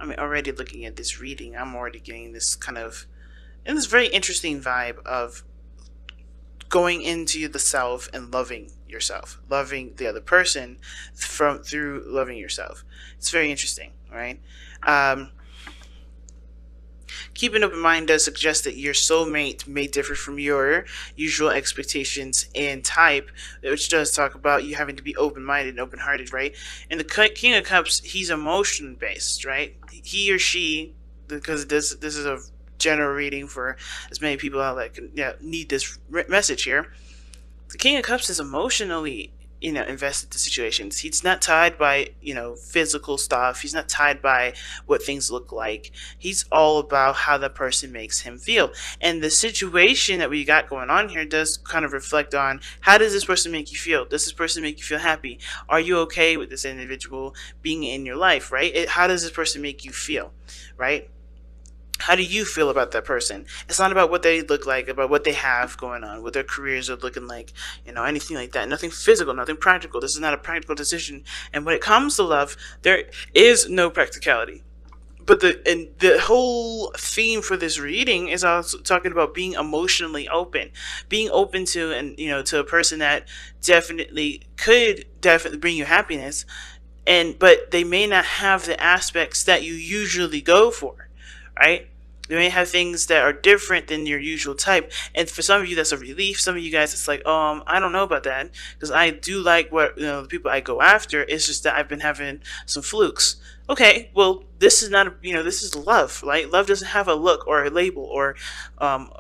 I mean, already looking at this reading, I'm already getting this kind of, and this very interesting vibe of going into the self and loving yourself, loving the other person from through loving yourself. It's very interesting, right? Um, Keep an open mind does suggest that your soulmate may differ from your usual expectations and type, which does talk about you having to be open minded and open hearted, right? And the King of Cups, he's emotion based, right? He or she, because this is a general reading for as many people out that can, yeah, need this message here. The King of Cups is emotionally, invested in situations. He's not tied by, physical stuff. He's not tied by what things look like. He's all about how the person makes him feel. And the situation that we got going on here does kind of reflect on, how does this person make you feel? Does this person make you feel happy? Are you okay with this individual being in your life, right? How does this person make you feel, right? How do you feel about that person? It's not about what they look like, about what they have going on, what their careers are looking like, anything like that. Nothing physical, nothing practical. This is not a practical decision. And when it comes to love, there is no practicality. But the whole theme for this reading is also talking about being emotionally open, being open to, and to a person that could definitely bring you happiness, but they may not have the aspects that you usually go for, right? They may have things that are different than your usual type, and for some of you that's a relief. Some of you guys, it's like, I don't know about that, because I do like what the people I go after. It's just that I've been having some flukes. Okay, well, this is not this is love, right? Love doesn't have a look or a label um,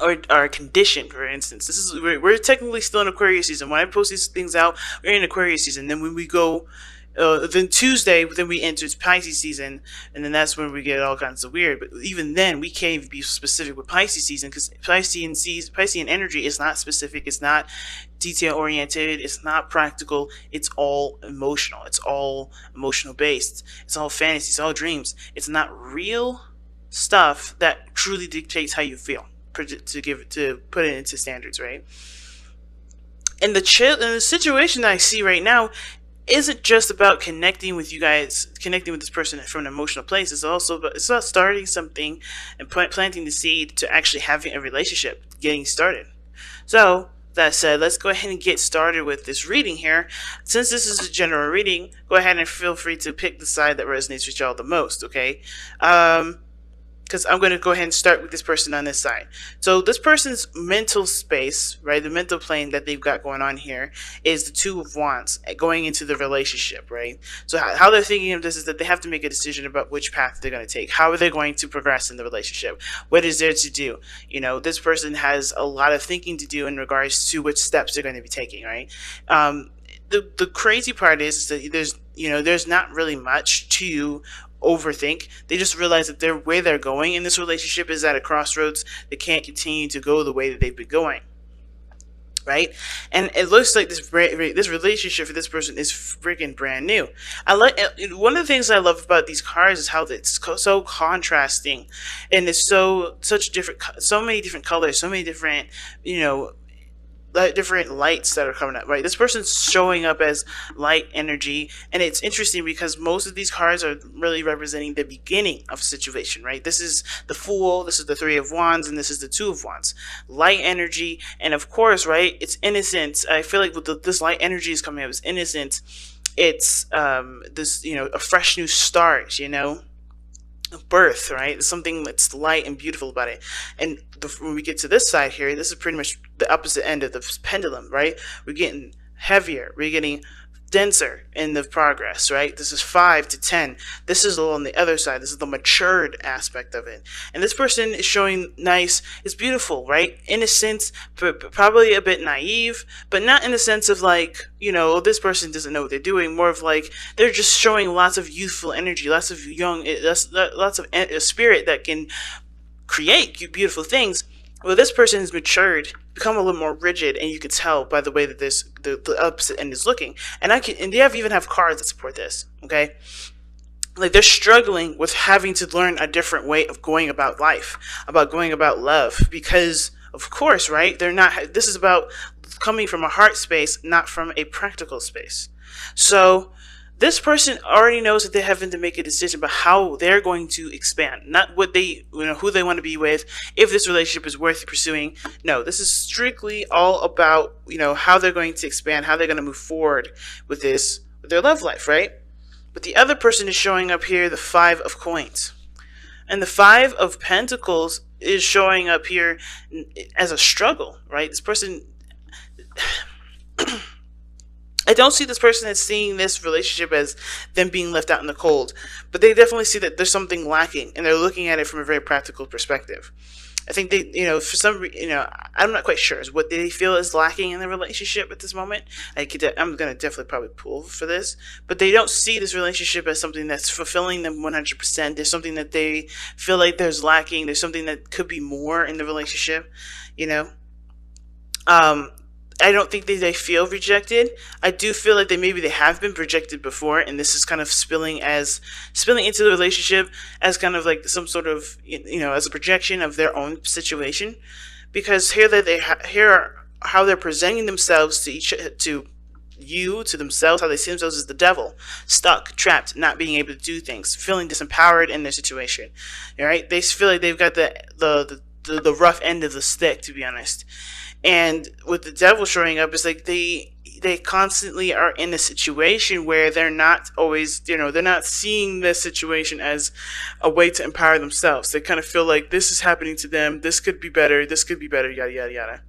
or a condition. For instance, we're technically still in Aquarius season. When I post these things out, we're in Aquarius season. Then when we go, then Tuesday, then we enter Pisces season, and then that's when we get all kinds of weird. But even then, we can't even be specific with Pisces season, because Piscean energy is not specific. It's not detail oriented. It's not practical. It's all emotional. It's all emotional based. It's all fantasy. It's all dreams. It's not real stuff that truly dictates how you feel. To put it into standards, right? And the situation that I see right now isn't just about connecting with you guys, connecting with this person from an emotional place. It's about starting something and planting the seed to actually having a relationship, getting started. So that said, let's go ahead and get started with this reading here. Since this is a general reading, go ahead and feel free to pick the side that resonates with y'all the most. Okay. Because I'm going to go ahead and start with this person on this side. So this person's mental space, right, the mental plane that they've got going on here is the Two of Wands going into the relationship, right? So how they're thinking of this is that they have to make a decision about which path they're going to take. How are they going to progress in the relationship? What is there to do? This person has a lot of thinking to do in regards to which steps they're going to be taking, right? The crazy part is that there's not really much to overthink. They just realize that their way they're going in this relationship is at a crossroads. They can't continue to go the way that they've been going, right? And it looks like this relationship for this person is freaking brand new. I like one of the things I love about these cards is how it's so contrasting, and it's so many different colors, so many different different lights that are coming up, right? This person's showing up as light energy, and it's interesting because most of these cards are really representing the beginning of a situation, right? This is the Fool, this is the Three of Wands, and this is the Two of Wands. Light energy, and of course, right, it's innocence. I feel like this light energy is coming up as innocence. It's this, a fresh new start, birth, right? There's something that's light and beautiful about it. And when we get to this side here, this is pretty much the opposite end of the pendulum, right? We're getting heavier, we're getting denser in the progress, right? This is 5 to 10. This is on the other side. This is the matured aspect of it. And this person is showing nice, it's beautiful, right? Innocent, probably a bit naive, but not in the sense of like, this person doesn't know what they're doing. More of like, they're just showing lots of youthful energy, lots of lots of spirit that can create beautiful things. Well, this person has matured, become a little more rigid, and you can tell by the way that the opposite end is looking. And they even have cards that support this. Okay, like they're struggling with having to learn a different way of going about life, about going about love, because of course, right? This is about coming from a heart space, not from a practical space. So This person already knows that they're having to make a decision about how they're going to expand, not what they, who they want to be with, if this relationship is worth pursuing. No, this is strictly all about, how they're going to expand, how they're going to move forward with this, with their love life, right? But the other person is showing up here, the Five of Coins. And the Five of Pentacles is showing up here as a struggle, right? This person, I don't see this person as seeing this relationship as them being left out in the cold, but they definitely see that there's something lacking, and they're looking at it from a very practical perspective. I think they, for some reason, I'm not quite sure is what they feel is lacking in the relationship at this moment. I'm going to definitely probably pull for this, but they don't see this relationship as something that's fulfilling them 100%. There's something that they feel like there's lacking. There's something that could be more in the relationship, I don't think they feel rejected. I do feel like they have been rejected before, and this is kind of spilling into the relationship as kind of like some sort of, as a projection of their own situation, because here are how they're presenting themselves to themselves, how they see themselves as the devil, stuck, trapped, not being able to do things, feeling disempowered in their situation. All right, they feel like they've got the rough end of the stick, to be honest. And with the devil showing up, it's like they constantly are in a situation where they're not always, they're not seeing this situation as a way to empower themselves. They kind of feel like this is happening to them. This could be better, yada, yada, yada.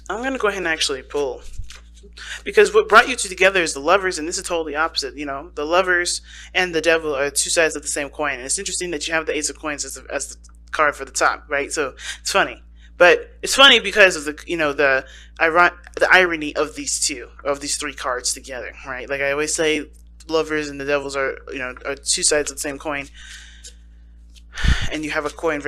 I'm going to go ahead and actually pull. Because what brought you two together is the Lovers, and this is totally opposite. The Lovers and the devil are two sides of the same coin. And it's interesting that you have the Ace of Coins as the card for the top, right? So it's funny. But it's funny because of the irony of these three cards together, right? Like I always say, Lovers and the Devils are two sides of the same coin, and you have a coin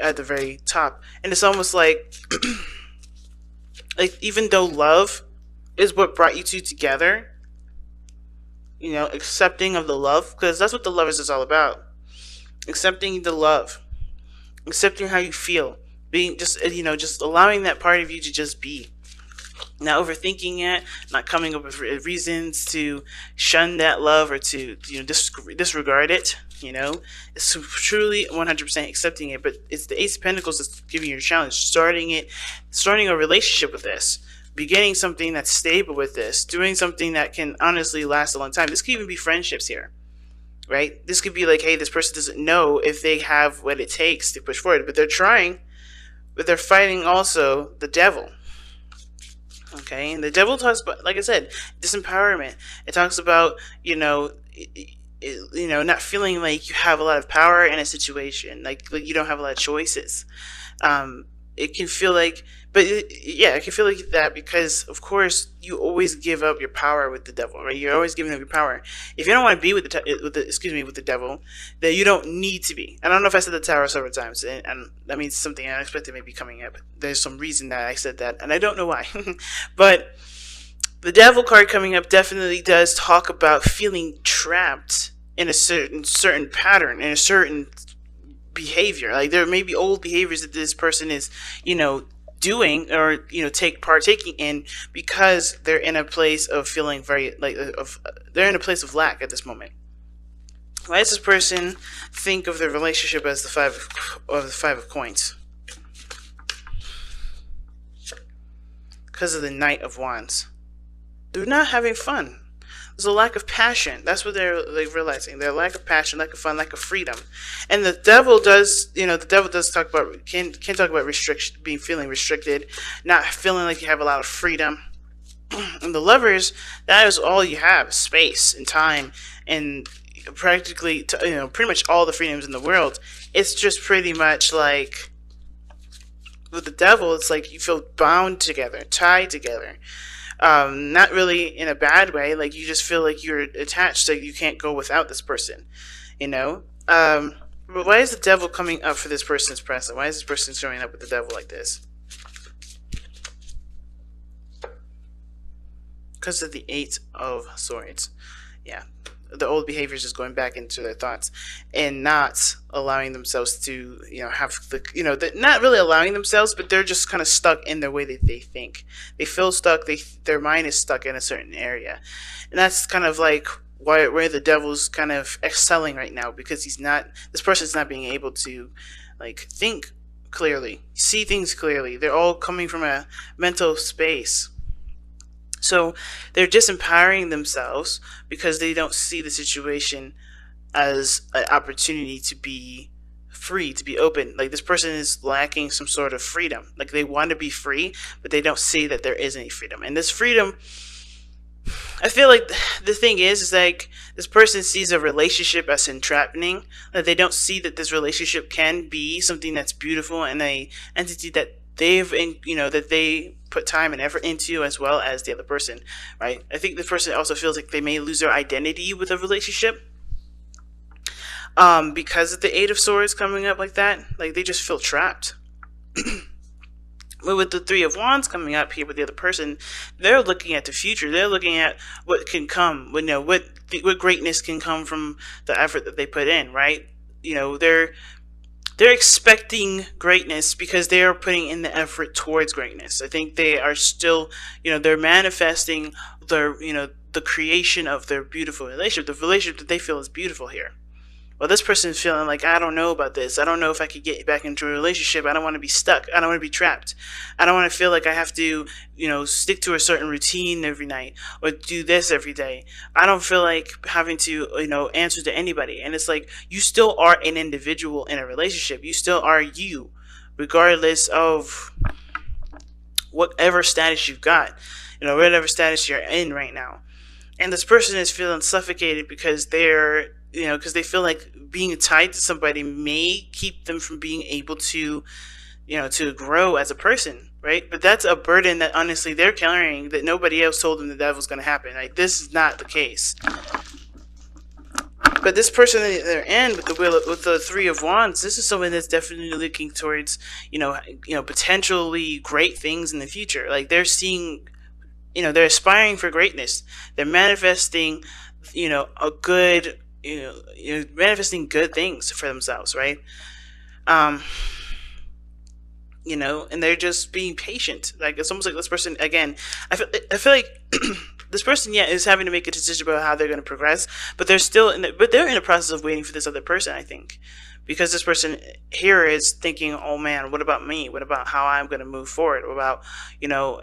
at the very top, and it's almost like like even though love is what brought you two together, accepting of the love, because that's what the Lovers is all about, accepting the love, accepting how you feel. Being just allowing that part of you to just be, not overthinking it, not coming up with reasons to shun that love or to disregard it. It's truly 100% accepting it. But it's the Ace of Pentacles that's giving you a challenge, starting a relationship with this, beginning something that's stable with this, doing something that can honestly last a long time. This could even be friendships here. Right? This could be like, hey, this person doesn't know if they have what it takes to push forward, but they're trying. But they're fighting also the devil. Okay, and the devil talks about, like I said, disempowerment. It talks about not feeling like you have a lot of power in a situation, like you don't have a lot of choices. It can feel like, it can feel like that because, of course, you always give up your power with the devil, right? You're always giving up your power. If you don't want to be with the devil, then you don't need to be. I don't know if I said the Tower several times, and that means something unexpected may be coming up. There's some reason that I said that, and I don't know why. But the devil card coming up definitely does talk about feeling trapped in a certain pattern, in a certain behavior. Like there may be old behaviors that this person is doing or partaking in, because they're in a place of feeling they're in a place of lack at this moment. Why does this person think of their relationship as the Five of Coins? Because of the Knight of Wands. They're not having fun. There's a lack of passion. That's what they're realizing. Their lack of passion, lack of fun, lack of freedom. And the devil does, talk about, can talk about restriction, feeling restricted, not feeling like you have a lot of freedom. And the Lovers, that is all you have, space and time, and practically, pretty much all the freedoms in the world. It's just pretty much like, with the devil, it's like you feel bound together, tied together. Not really in a bad way, like you just feel like you're attached, so you can't go without this person, but why is the devil coming up for this person's present? Why is this person showing up with the devil like this? Because of the Eight of Swords. yeah, the old behaviors is going back into their thoughts and not allowing themselves to, have the, not really allowing themselves, but they're just kind of stuck in the way that they think. They feel stuck. Their mind is stuck in a certain area, and that's kind of like where the devil's kind of excelling right now, because this person's not being able to like think clearly, see things clearly. They're all coming from a mental space. So they're disempowering themselves because they don't see the situation as an opportunity to be free, to be open. Like, this person is lacking some sort of freedom. Like, they want to be free, but they don't see that there is any freedom. And this freedom, I feel like the thing is like, this person sees a relationship as entrapping, that they don't see that this relationship can be something that's beautiful and a entity that that they put time and effort into, as well as the other person, right? I think the person also feels like they may lose their identity with a relationship, because of the Eight of Swords coming up like that. Like, they just feel trapped. But with the Three of Wands coming up here with the other person, they're looking at the future. They're looking at what can come. What greatness can come from the effort that they put in, right? They're expecting greatness because they are putting in the effort towards greatness. I think they are still, they're manifesting the creation of their beautiful relationship, the relationship that they feel is beautiful here. Well, this person is feeling like, I don't know about this. I don't know if I could get back into a relationship. I don't want to be stuck. I don't want to be trapped. I don't want to feel like I have to, stick to a certain routine every night or do this every day. I don't feel like having to, answer to anybody. And it's like, you still are an individual in a relationship. You still are you, regardless of whatever status you've got, whatever status you're in right now. And this person is feeling suffocated because because they feel like being tied to somebody may keep them from being able to, to grow as a person, right? But that's a burden that honestly they're carrying, that nobody else told them that was going to happen. Like, this is not the case. But this person at their end with the Three of Wands, this is someone that's definitely looking towards, potentially great things in the future. Like, they're seeing, they're aspiring for greatness. They're manifesting, a good, manifesting good things for themselves, right? And they're just being patient. Like, it's almost like this person, again, I feel like this person, is having to make a decision about how they're going to progress, but they're they're in the process of waiting for this other person, I think, because this person here is thinking, oh man, what about me? What about how I'm going to move forward? What about,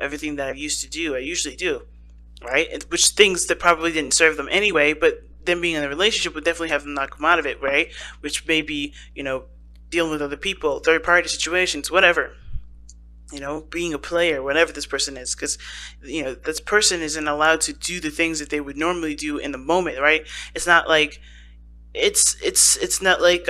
everything that I usually do, right? Which things that probably didn't serve them anyway, but them being in a relationship would definitely have them knock them out of it, right? Which may be, dealing with other people, third party situations, whatever. Being a player, whatever this person is, because this person isn't allowed to do the things that they would normally do in the moment, right? It's not like it's not like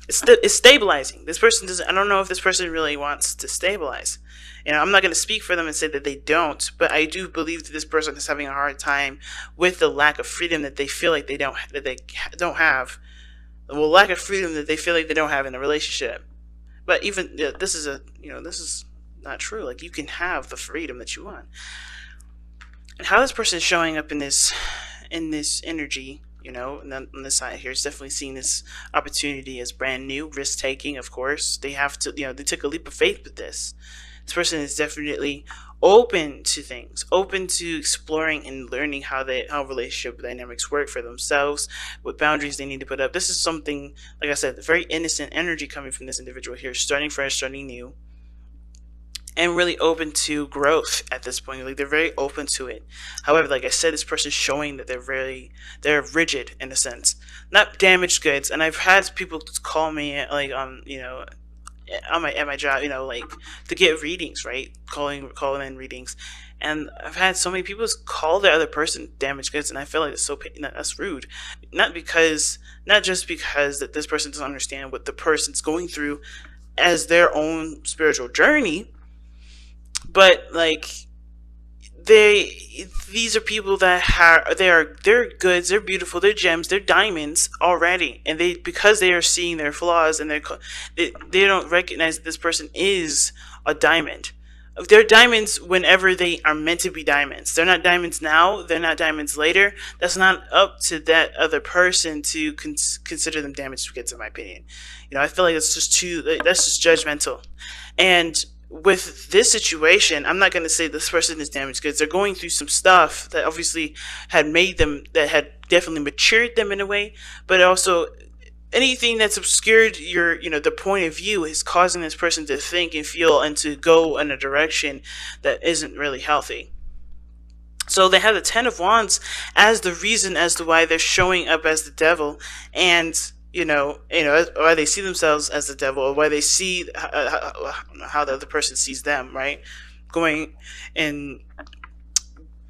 it's stabilizing. This person doesn't. I don't know if this person really wants to stabilize. I'm not going to speak for them and say that they don't, but I do believe that this person is having a hard time with the lack of freedom that they feel like they don't have. Well, lack of freedom that they feel like they don't have in a relationship. But even this is not true. Like, you can have the freedom that you want. And how this person is showing up in this energy, and then on this side here, is definitely seeing this opportunity as brand new, risk taking. Of course, they have to. They took a leap of faith with this. This person is definitely open to things, open to exploring and learning how relationship dynamics work for themselves, what boundaries they need to put up. This is something, like I said, very innocent energy coming from this individual here, starting fresh, starting new, and really open to growth at this point. Like, they're very open to it. However, like I said, this person is showing that they're rigid in a sense, not damaged goods. And I've had people call me like at my job, like, to get readings, right? Calling in readings, and I've had so many people call the other person damaged goods, and I feel like that's rude. Not just because that this person doesn't understand what the person's going through as their own spiritual journey, but like, these are people that they're goods, they're beautiful, they're gems, they're diamonds already, and because they are seeing their flaws, and they don't recognize that this person is a diamond, They're diamonds whenever they are meant to be diamonds. They're not diamonds now. They're not diamonds later. That's not up to that other person to consider them damaged goods, in my opinion. I feel like it's just too. That's just judgmental. And with this situation, I'm not going to say this person is damaged goods. They're going through some stuff that obviously had made them, that had definitely matured them in a way, but also anything that's obscured the point of view is causing this person to think and feel and to go in a direction that isn't really healthy. So they have the Ten of Wands as the reason as to why they're showing up as the devil, and why they see themselves as the devil, or why they see how the other person sees them, right? Going and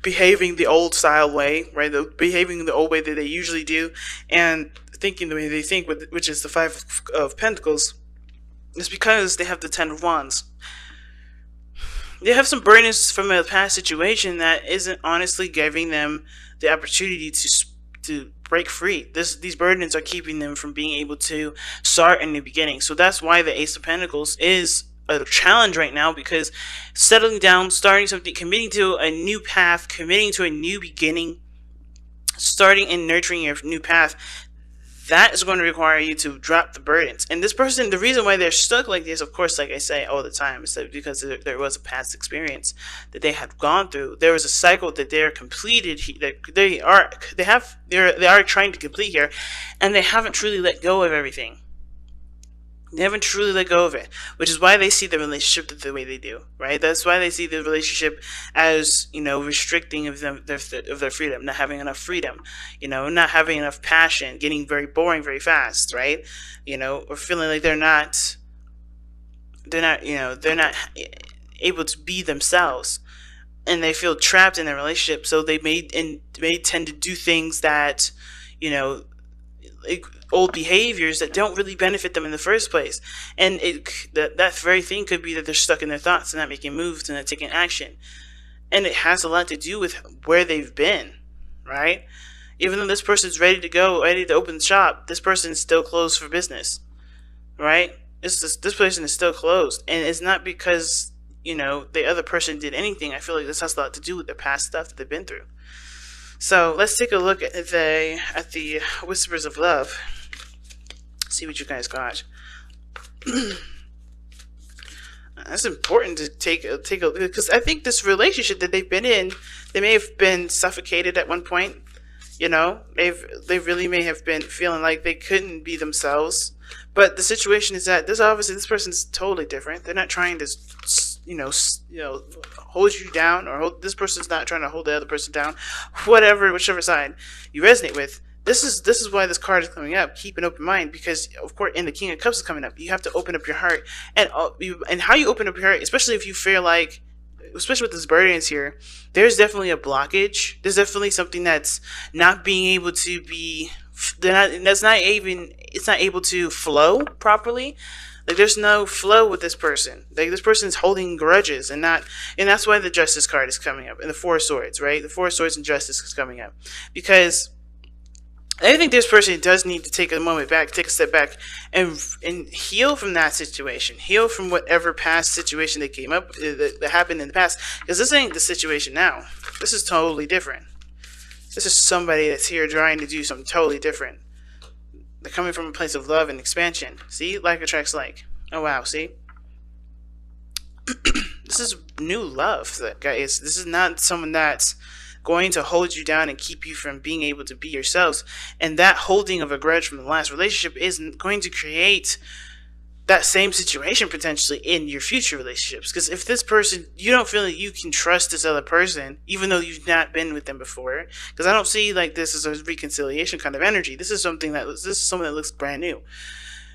behaving the old style way, right? Behaving the old way that they usually do, and thinking the way they think, which is the Five of Pentacles, is because they have the Ten of Wands. They have some burdens from a past situation that isn't honestly giving them the opportunity to break free. These burdens are keeping them from being able to start a new beginning. So that's why the Ace of Pentacles is a challenge right now, because settling down, starting something, committing to a new path, committing to a new beginning, starting and nurturing your new path, that is going to require you to drop the burdens. And this person, the reason why they're stuck like this, of course, like I say all the time, is that because there was a past experience that they had gone through. There was a cycle that they're completed. They are trying to complete here, and they haven't truly let go of everything. They haven't truly let go of it, which is why they see the relationship the way they do, right? That's why they see the relationship as, restricting of their freedom, not having enough freedom, not having enough passion, getting very boring very fast, right? Or feeling like they're not able to be themselves, and they feel trapped in their relationship. So they may tend to do things that, old behaviors that don't really benefit them in the first place. And that very thing could be that they're stuck in their thoughts and not making moves and not taking action. And it has a lot to do with where they've been, right? Even though this person's ready to go, ready to open the shop, this person's still closed for business, right? This person is still closed. And it's not because, the other person did anything. I feel like this has a lot to do with the past stuff that they've been through. So let's take a look at the Whispers of Love. See what you guys got. That's important to take a because I think this relationship that they've been in, they may have been suffocated at one point. They really may have been feeling like they couldn't be themselves. But the situation is that this person's totally different. They're not trying to hold you down, or this person's not trying to hold the other person down. Whichever side you resonate with. This is why this card is coming up. Keep an open mind, because of course, in the King of Cups is coming up. You have to open up your heart, and how you open up your heart, especially if you feel like, especially with this burdens here, there's definitely a blockage. There's definitely something that's not being able to be. It's not able to flow properly. Like, there's no flow with this person. Like, this person's holding grudges, and that's why the Justice card is coming up, and the Four of Swords, right? The Four of Swords and Justice is coming up, because I think this person does need to take a step back, and heal from that situation, heal from whatever past situation that came up, that happened in the past, because this ain't the situation now. This is totally different. This is somebody that's here trying to do something totally different. They're coming from a place of love and expansion. See? Like attracts like. Oh, wow. See? This is new love, guys. This is not someone that's going to hold you down and keep you from being able to be yourselves. And that holding of a grudge from the last relationship is going to create that same situation potentially in your future relationships. Because if this person, you don't feel like you can trust this other person, even though you've not been with them before, because I don't see like this as a reconciliation kind of energy. This is someone that looks brand new.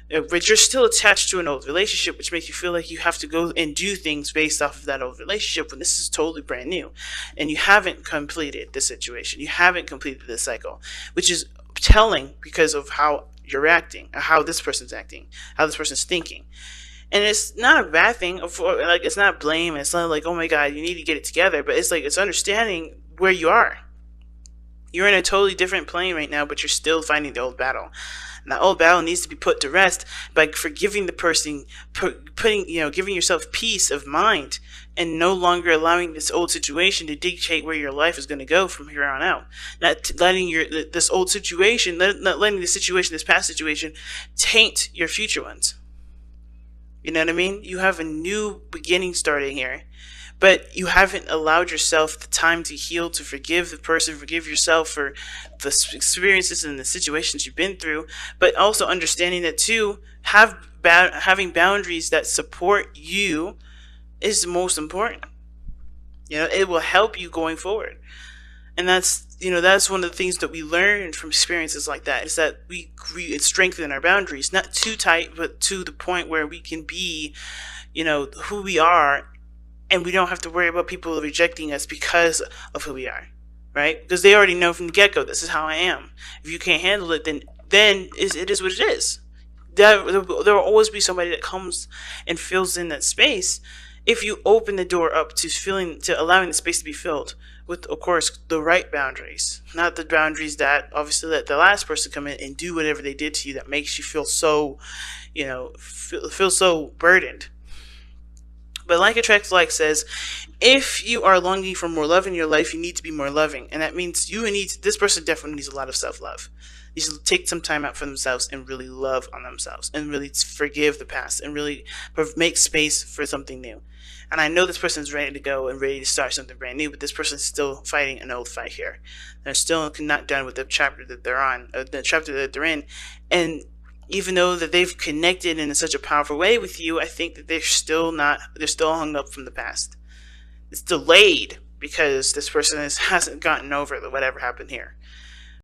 But you're still attached to an old relationship, which makes you feel like you have to go and do things based off of that old relationship when this is totally brand new. And you haven't completed the situation. You haven't completed the cycle, which is telling because of how you're acting, or how this person's acting, how this person's thinking. And it's not a bad thing. Like, it's not blame. It's not like, oh my God, you need to get it together. But it's like, it's understanding where you are. You're in a totally different plane right now, but you're still fighting the old battle. And that old battle needs to be put to rest by forgiving the person, putting, giving yourself peace of mind, and no longer allowing this old situation to dictate where your life is going to go from here on out. Not letting this old situation, not letting the situation, this past situation, taint your future ones. You know what I mean? You have a new beginning starting here, but you haven't allowed yourself the time to heal, to forgive the person, forgive yourself for the experiences and the situations you've been through, but also understanding that too, having boundaries that support you is the most important. It will help you going forward. And that's one of the things that we learn from experiences like that, is that we strengthen our boundaries, not too tight, but to the point where we can be, who we are, and we don't have to worry about people rejecting us because of who we are, right? Because they already know from the get-go, this is how I am. If you can't handle it, then it is what it is. There will always be somebody that comes and fills in that space if you open the door up to allowing the space to be filled with, of course, the right boundaries, not the boundaries that obviously let the last person come in and do whatever they did to you that makes you feel so, feel so burdened. But like attracts like says, if you are longing for more love in your life, you need to be more loving, and that means this person definitely needs a lot of self-love. Needs to take some time out for themselves and really love on themselves and really forgive the past and really make space for something new. And I know this person is ready to go and ready to start something brand new, but this person is still fighting an old fight here. They're still not done with the chapter that they're on, the chapter that they're in. And even though that they've connected in such a powerful way with you, I think that they're still hung up from the past. It's delayed because this person hasn't gotten over whatever happened here.